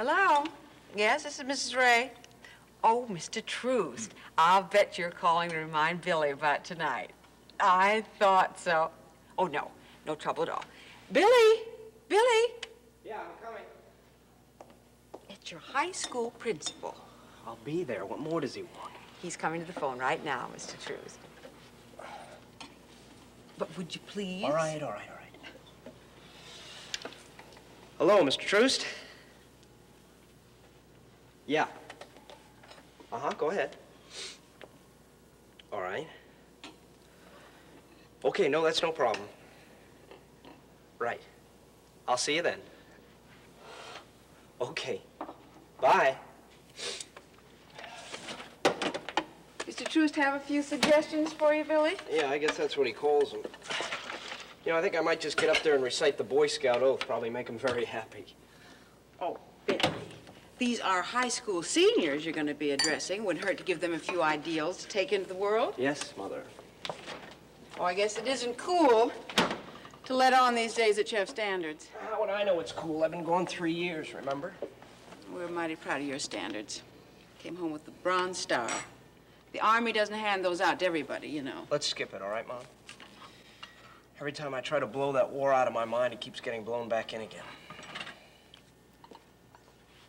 Hello? Yes, this is Mrs. Raye. Oh, Mr. Troost, I'll bet you're calling to remind Billy about tonight. I thought so. Oh, no. No trouble at all. Billy! Billy! Yeah, I'm coming. It's your high school principal. I'll be there. What more does he want? He's coming to the phone right now, Mr. Troost. But would you please? All right. Hello, Mr. Troost. Yeah. Go ahead. All right. Okay, no, that's no problem. Right. I'll see you then. Okay. Bye. Mr. Troost have a few suggestions for you, Billy? Yeah, I guess that's what he calls them. You know, I think I might just get up there and recite the Boy Scout oath. Probably make him very happy. Oh, Billy. These are high school seniors you're going to be addressing. Wouldn't hurt to give them a few ideals to take into the world. Yes, Mother. Oh, I guess it isn't cool to let on these days that you have standards. How would I know it's cool? I've been gone 3 years, remember? We're mighty proud of your standards. Came home with the Bronze Star. The Army doesn't hand those out to everybody, you know. Let's skip it, all right, Mom? Every time I try to blow that war out of my mind, it keeps getting blown back in again.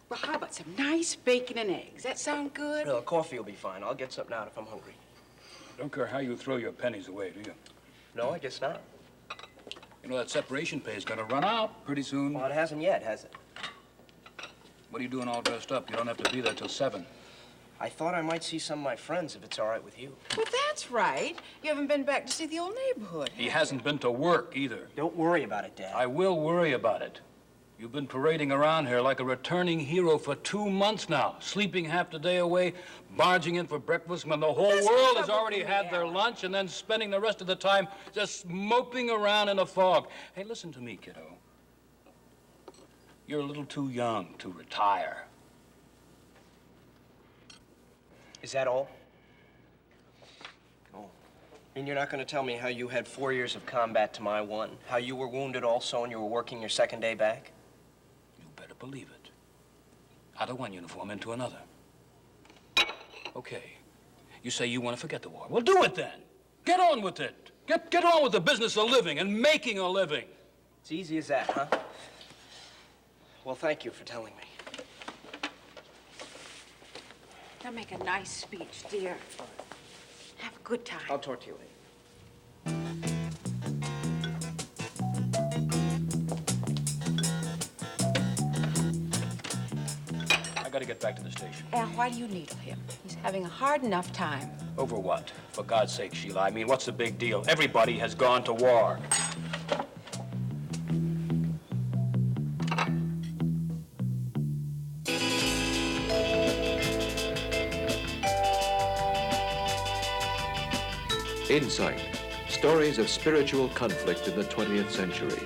Well, how about some nice bacon and eggs? That sound good? No, coffee will be fine. I'll get something out if I'm hungry. Don't care how you throw your pennies away, do you? No, I guess not. You know, that separation pay is going to run out pretty soon. Well, it hasn't yet, has it? What are you doing all dressed up? You don't have to be there till 7. I thought I might see some of my friends if it's all right with you. Well, that's right. You haven't been back to see the old neighborhood. He hasn't been to work either. Don't worry about it, Dad. I will worry about it. You've been parading around here like a returning hero for 2 months now, sleeping half the day away, barging in for breakfast when the whole world has already had their lunch, and then spending the rest of the time just moping around in the fog. Hey, listen to me, kiddo. You're a little too young to retire. Is that all? Oh. And you're not going to tell me how you had 4 years of combat to my 1? How you were wounded also and you were working your second day back? You better believe it. Out of one uniform into another. Okay. You say you want to forget the war. Well, do it then. Get on with it. Get on with the business of living and making a living. It's easy as that, huh? Well, thank you for telling me. They'll make a nice speech, dear. Have a good time. I'll talk to you later. I gotta get back to the station. Al, why do you needle him? He's having a hard enough time. Over what? For God's sake, Sheila. I mean, what's the big deal? Everybody has gone to war. Insight, stories of spiritual conflict in the 20th century.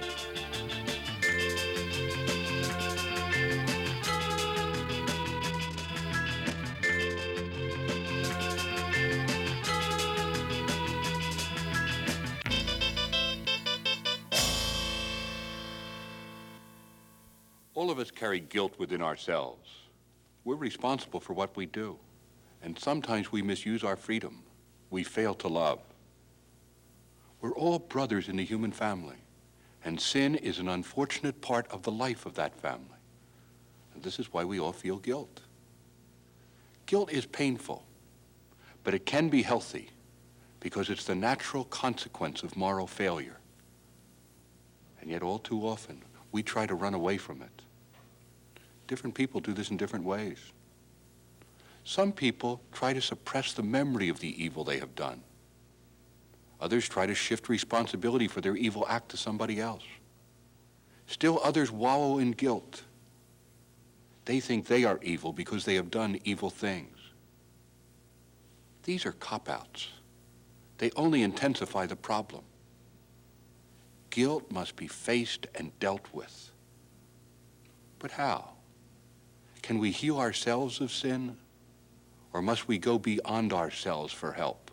All of us carry guilt within ourselves. We're responsible for what we do, and sometimes we misuse our freedom. We fail to love. We're all brothers in the human family, and sin is an unfortunate part of the life of that family. And this is why we all feel guilt. Guilt is painful, but it can be healthy because it's the natural consequence of moral failure. And yet all too often, we try to run away from it. Different people do this in different ways. Some people try to suppress the memory of the evil they have done. Others try to shift responsibility for their evil act to somebody else. Still others wallow in guilt. They think they are evil because they have done evil things. These are cop-outs. They only intensify the problem. Guilt must be faced and dealt with. But how? Can we heal ourselves of sin, or must we go beyond ourselves for help?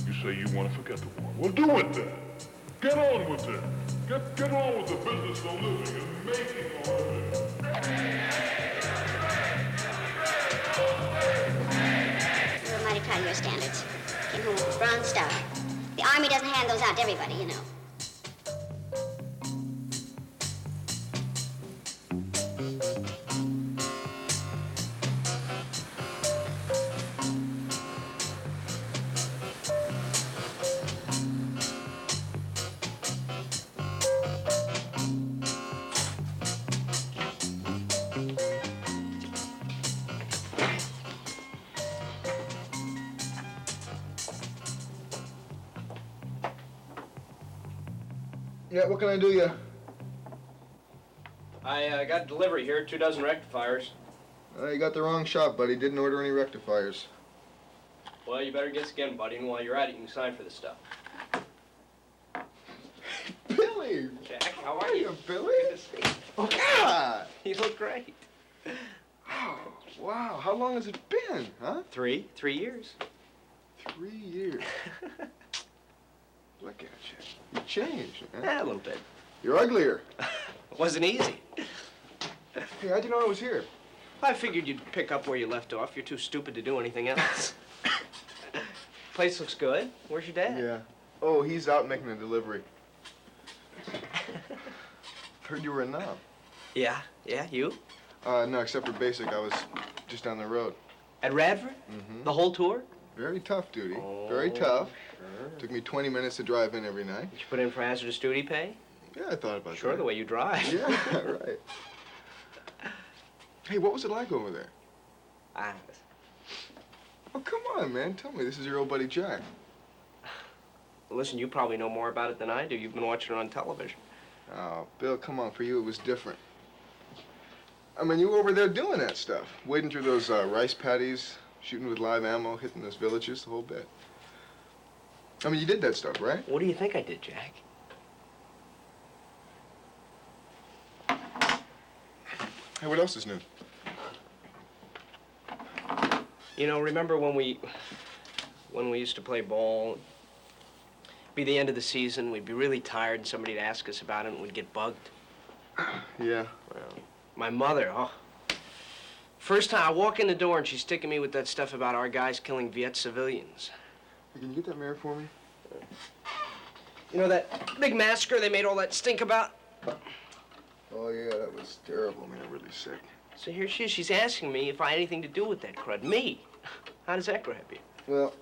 You say you want to forget the war. Well, do it then. Get on with it. Get on with the business of living and making a living. You were mighty proud of your standards. Came home with a Bronze Star. The Army doesn't hand those out to everybody, you know. Yeah, what can I do you? I got a delivery here, 2 dozen rectifiers. You got the wrong shop, buddy. Didn't order any rectifiers. Well, you better get again, buddy, and while you're at it, you can sign for this stuff. Billy! Jack, how are you? Billy? Good to see you. Oh, God! You look great. Oh, wow. How long has it been, huh? 3 years. 3 years. Look at you. You changed, man. Yeah, a little bit. You're uglier. It wasn't easy. Hey, how'd you know I was here? I figured you'd pick up where you left off. You're too stupid to do anything else. Place looks good. Where's your dad? Yeah. Oh, he's out making a delivery. Heard you were a knob. Yeah, you? No, except for basic. I was just down the road. At Radford? Mm-hmm. The whole tour? Very tough duty. Oh, Very tough. Sure. Took me 20 minutes to drive in every night. Did you put in for hazardous duty pay? Yeah, I thought about that. Sure, the way you drive. Yeah, right. Hey, what was it like over there? Oh, come on, man. Tell me. This is your old buddy Jack. Listen, you probably know more about it than I do. You've been watching it on television. Oh, Bill, come on. For you, it was different. I mean, you were over there doing that stuff. Wading through those rice paddies, shooting with live ammo, hitting those villages, the whole bit. I mean, you did that stuff, right? What do you think I did, Jack? Hey, what else is new? You know, remember when we used to play ball? Be the end of the season, we'd be really tired, and somebody'd ask us about it, and we'd get bugged. Yeah. Well, my mother, first time I walk in the door and she's sticking me with that stuff about our guys killing Viet civilians. Hey, can you get that mirror for me? You know that big massacre they made all that stink about? Oh, yeah, that was terrible. Made me really sick. So here she is. She's asking me if I had anything to do with that crud. Me. How does that grab you? Well,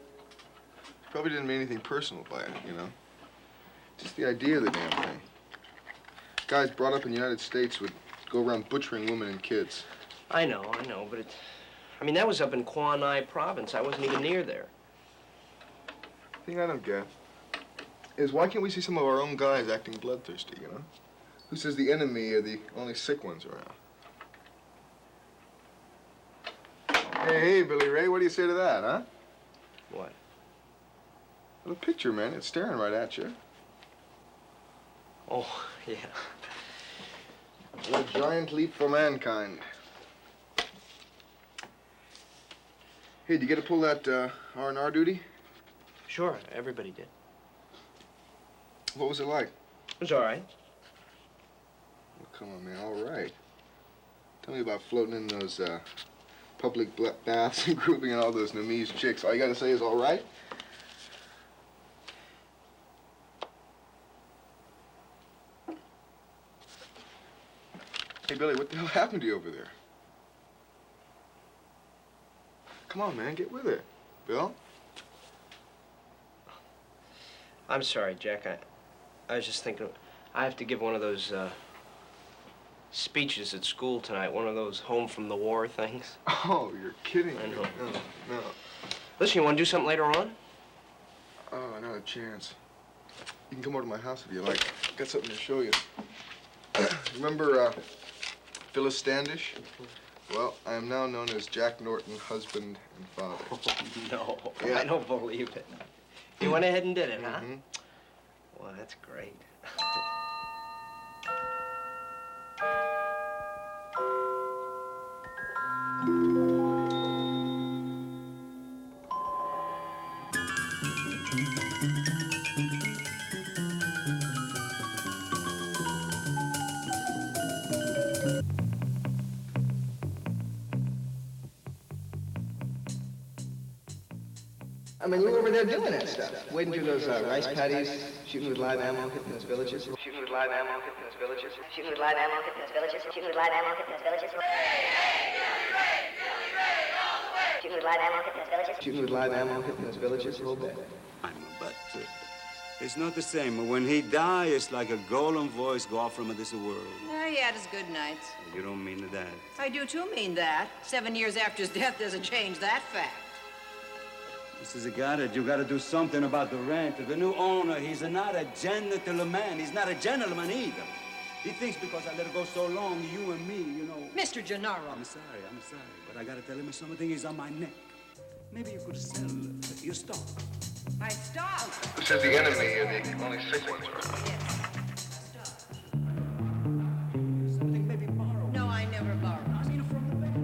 probably didn't mean anything personal by it, you know? Just the idea of the damn thing. Guys brought up in the United States would go around butchering women and kids. I know, but I mean, that was up in Quang Ngai province. I wasn't even near there. The thing I don't get is why can't we see some of our own guys acting bloodthirsty, you know? Who says the enemy are the only sick ones around? Hey, Billy Ray, what do you say to that, huh? What? Well, the picture, man, it's staring right at you. Oh, yeah. A giant leap for mankind. Hey, did you get to pull that R&R duty? Sure, everybody did. What was it like? It was all right. Oh, come on, man, all right. Tell me about floating in those public baths and grouping in all those Namese chicks. All you gotta say is all right? Hey, Billy, what the hell happened to you over there? Come on, man, get with it. Bill? I'm sorry, Jack. I was just thinking, I have to give one of those speeches at school tonight, one of those home from the war things. Oh, you're kidding. I know. No. Listen, you want to do something later on? Oh, not a chance. You can come over to my house if you like. Got something to show you. Remember Phyllis Standish? Well, I am now known as Jack Norton, husband and father. No, Yeah. I don't believe it. You went ahead and did it, huh? Mm-hmm. Well, that's great. I mean, you were over there doing that stuff, wading through those rice paddies, shooting with live ammo, hitting those villages. Shooting with live ammo, hitting those villages. Shooting with live ammo, hitting those villages. Shooting with live ammo, hitting those villages. Shooting with live ammo, hitting those villages. Shooting with live ammo, hitting those villages a little bit. But it's not the same. When he dies, it's like a golden voice go off from this world. Yeah, he had his good nights. You don't mean that. I do too mean that. 7 years after his death doesn't change that fact. This is a guy that you gotta do something about the rent. The new owner, he's not a gentleman. He's not a gentleman either. He thinks because I let it go so long, you and me, you know. Mr. Gennaro. I'm sorry. But I gotta tell him something is on my neck. Maybe you could sell your stock. My stock? Who said the enemy are the only sick ones around? Yes. Something maybe borrow. No, I never borrow. I mean, from the bank.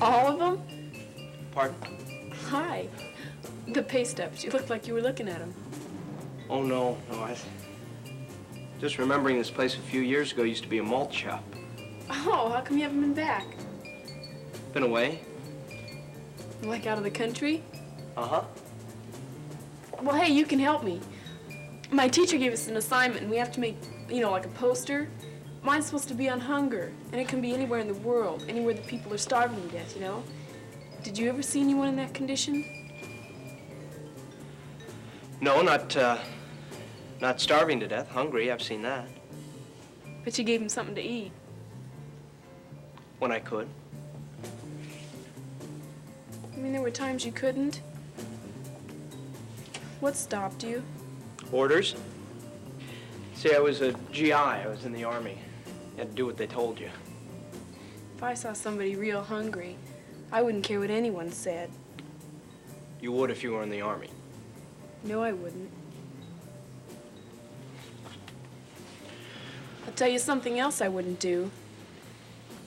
All of them? Pardon? Hi. The pay stubs. You looked like you were looking at them. Oh, no. I just remembering this place a few years ago used to be a malt shop. Oh, how come you haven't been back? Been away? Like out of the country? Uh-huh. Well, hey, you can help me. My teacher gave us an assignment, and we have to make, like a poster. Mine's supposed to be on hunger, and it can be anywhere in the world, anywhere that people are starving to death, Did you ever see anyone in that condition? No, not starving to death. Hungry, I've seen that. But you gave him something to eat. When I could. I mean, there were times you couldn't. What stopped you? Orders? See, I was a GI. I was in the Army. You had to do what they told you. If I saw somebody real hungry, I wouldn't care what anyone said. You would if you were in the Army. No, I wouldn't. I'll tell you something else I wouldn't do.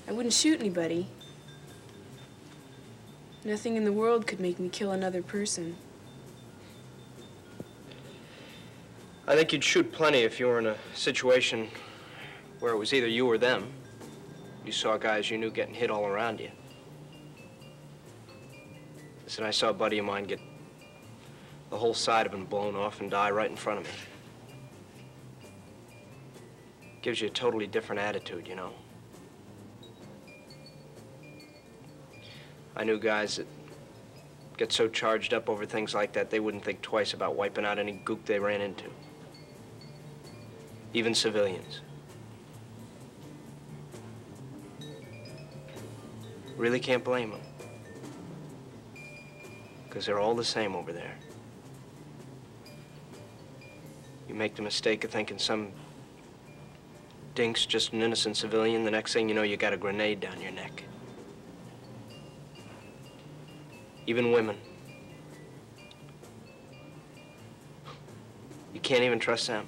I wouldn't shoot anybody. Nothing in the world could make me kill another person. I think you'd shoot plenty if you were in a situation where it was either you or them. You saw guys you knew getting hit all around you. Listen, I saw a buddy of mine get the whole side of him blown off and die right in front of me. Gives you a totally different attitude, I knew guys that get so charged up over things like that, they wouldn't think twice about wiping out any gook they ran into. Even civilians. Really can't blame them. Because they're all the same over there. You make the mistake of thinking some dink's just an innocent civilian, the next thing you know, you got a grenade down your neck. Even women. You can't even trust them.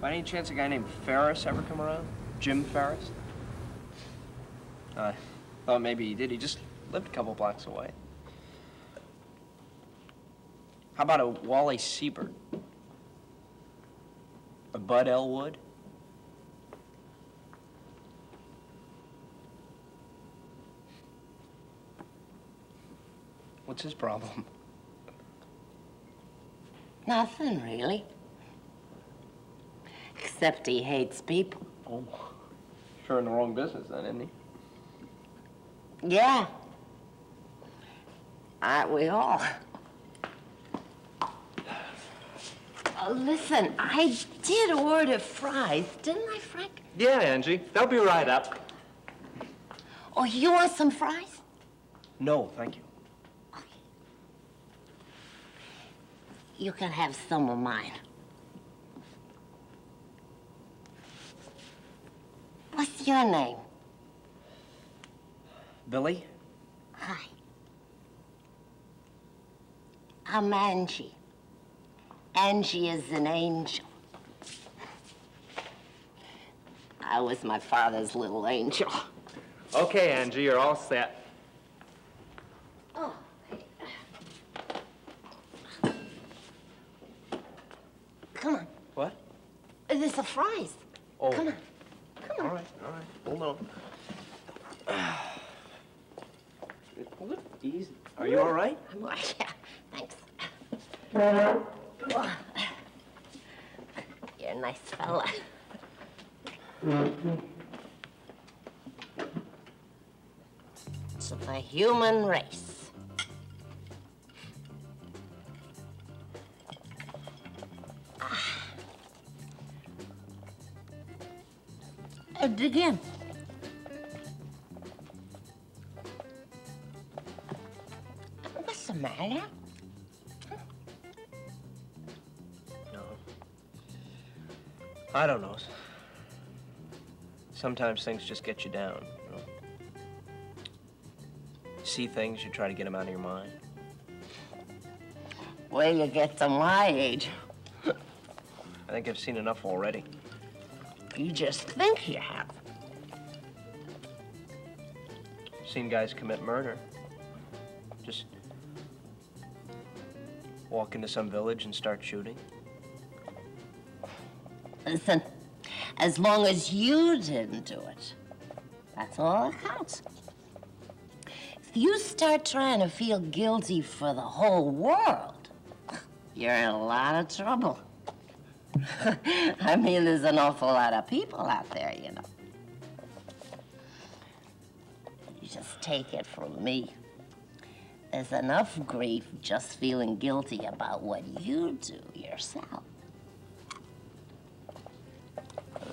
By any chance a guy named Ferris ever come around? Jim Ferris? I thought maybe he did. He just lived a couple blocks away. How about a Wally Siebert? A Bud Ellwood? What's his problem? Nothing, really. Except he hates people. Oh, sure in the wrong business then, isn't he? Yeah. Aren't we all? Listen, I did order fries, didn't I, Frank? Yeah, Angie. They'll be right up. Oh, you want some fries? No, thank you. You can have some of mine. What's your name? Billy? Hi. I'm Angie. Angie is an angel. I was my father's little angel. Okay, Angie, you're all set. Oh. Come on. What? There's the fries. Oh. Come on. Come on. All right. Hold on. Hold it easy. Are you all right? I'm all right, yeah. Thanks. You're a nice fella. It's the human race. Dig in. What's the matter? No. I don't know. Sometimes things just get you down, you know? You see things, you try to get them out of your mind. Well, you get to my age. I think I've seen enough already. You just think you have. Seen guys commit murder. Just walk into some village and start shooting. Listen, as long as you didn't do it, that's all that counts. If you start trying to feel guilty for the whole world, you're in a lot of trouble. I mean, there's an awful lot of people out there, you know. You just take it from me. There's enough grief just feeling guilty about what you do yourself.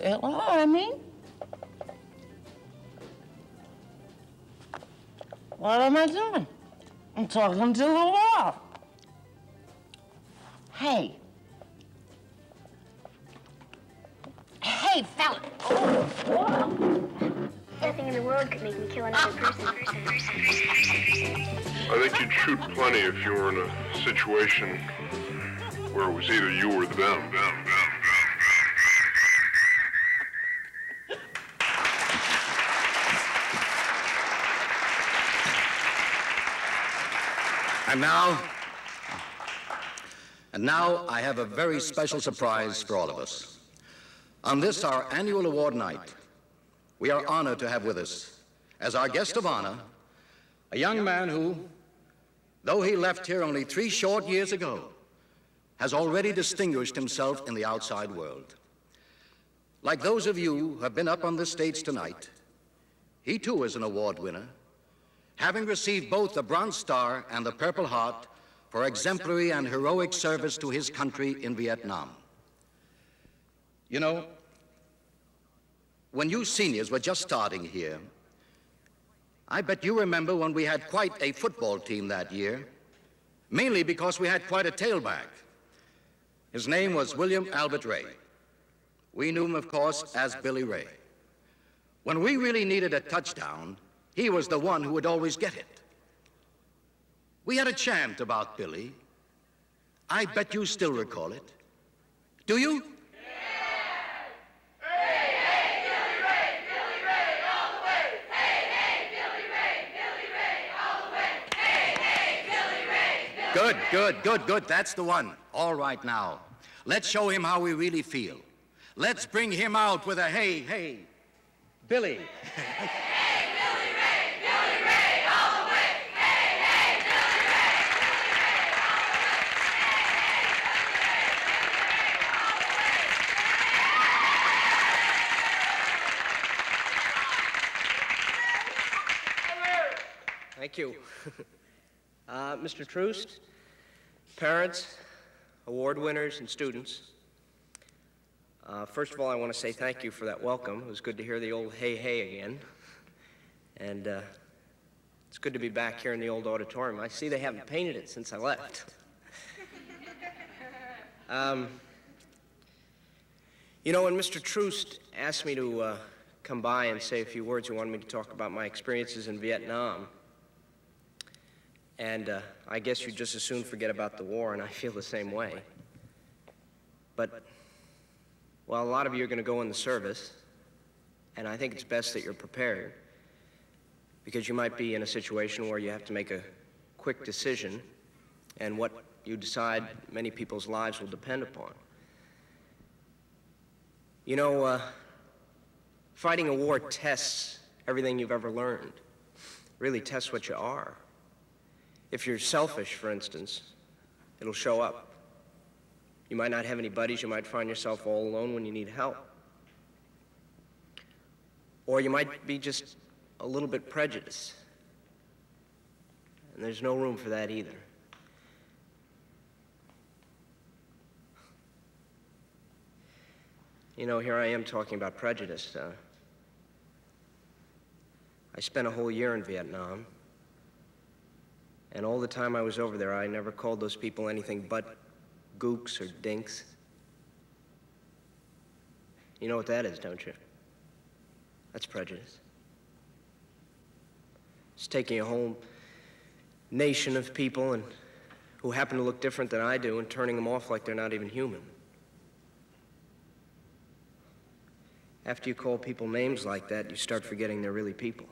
You know what I mean? What am I doing? I'm talking to the wall. Hey. Hey, fella. Nothing in the world could make me kill another person. I think you'd shoot plenty if you were in a situation where it was either you or them. And now I have a very special surprise for all of us. On this, our annual award night, we are honored to have with us, as our guest of honor, a young man who, though he left here only 3 short years ago, has already distinguished himself in the outside world. Like those of you who have been up on the stage tonight, he too is an award winner, having received both the Bronze Star and the Purple Heart for exemplary and heroic service to his country in Vietnam. You know, when you seniors were just starting here, I bet you remember when we had quite a football team that year, mainly because we had quite a tailback. His name was William Albert Raye. We knew him, of course, as Billy Ray. When we really needed a touchdown, he was the one who would always get it. We had a chant about Billy. I bet you still recall it. Do you? Good. That's the one. All right, now. Let's show him how we really feel. Let's bring him out with a hey. Billy. Thank you. Mr. Troost, parents, award winners, and students, first of all, I want to say thank you for that welcome. It was good to hear the old hey again. And it's good to be back here in the old auditorium. I see they haven't painted it since I left. You know, when Mr. Troost asked me to come by and say a few words, he wanted me to talk about my experiences in Vietnam. And I guess you'd just as soon forget about the war, and I feel the same way. But, well, a lot of you are going to go in the service, and I think it's best that you're prepared, because you might be in a situation where you have to make a quick decision, and what you decide, many people's lives will depend upon. You know, fighting a war tests everything you've ever learned, really tests what you are. If you're selfish, for instance, it'll show up. You might not have any buddies. You might find yourself all alone when you need help. Or you might be just a little bit prejudiced. And there's no room for that either. You know, here I am talking about prejudice. I spent a whole year in Vietnam. And all the time I was over there, I never called those people anything but gooks or dinks. You know what that is, don't you? That's prejudice. It's taking a whole nation of people and who happen to look different than I do and turning them off like they're not even human. After you call people names like that, you start forgetting they're really people.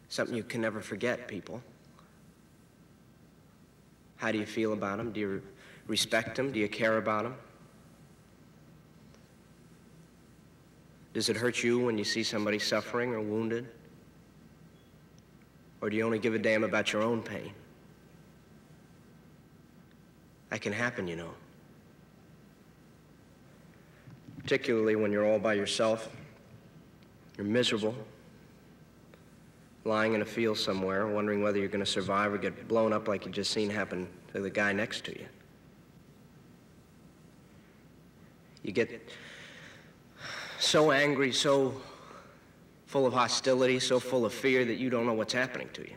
Something you can never forget, people. How do you feel about them? Do you respect them? Do you care about them? Does it hurt you when you see somebody suffering or wounded? Or do you only give a damn about your own pain? That can happen, you know. Particularly when you're all by yourself. You're miserable. Lying in a field somewhere, wondering whether you're going to survive or get blown up like you just seen happen to the guy next to you. You get so angry, so full of hostility, so full of fear that you don't know what's happening to you.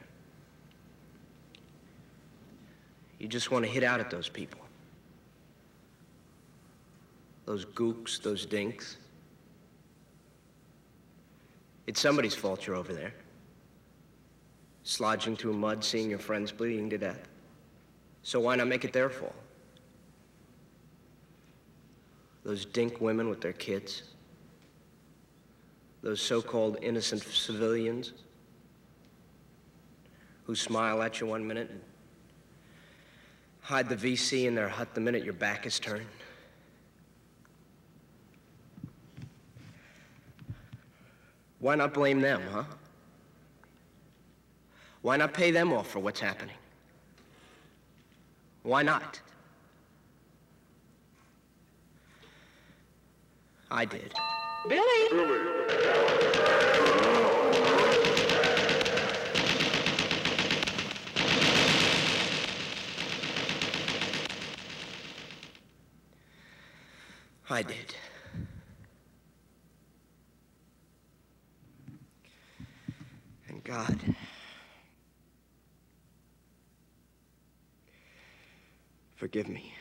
You just want to hit out at those people. Those gooks, those dinks. It's somebody's fault you're over there. Slodging through mud, seeing your friends bleeding to death. So why not make it their fault? Those dink women with their kids. Those so-called innocent civilians who smile at you one minute and hide the VC in their hut the minute your back is turned. Why not blame them, huh? Why not pay them off for what's happening? Why not? I did. Billy! I did. And God, forgive me.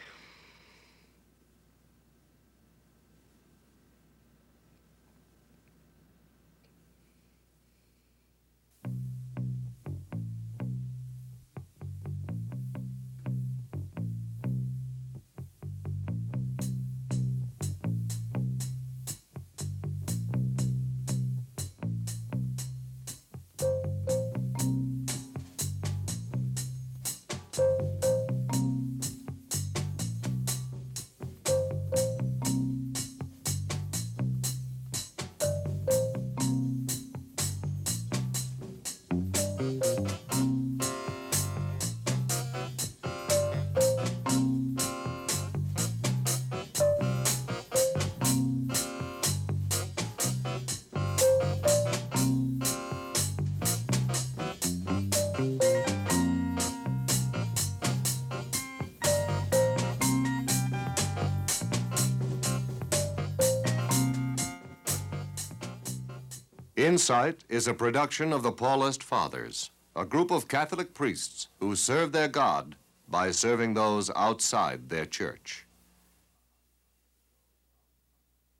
Insight is a production of the Paulist Fathers, a group of Catholic priests who serve their God by serving those outside their church.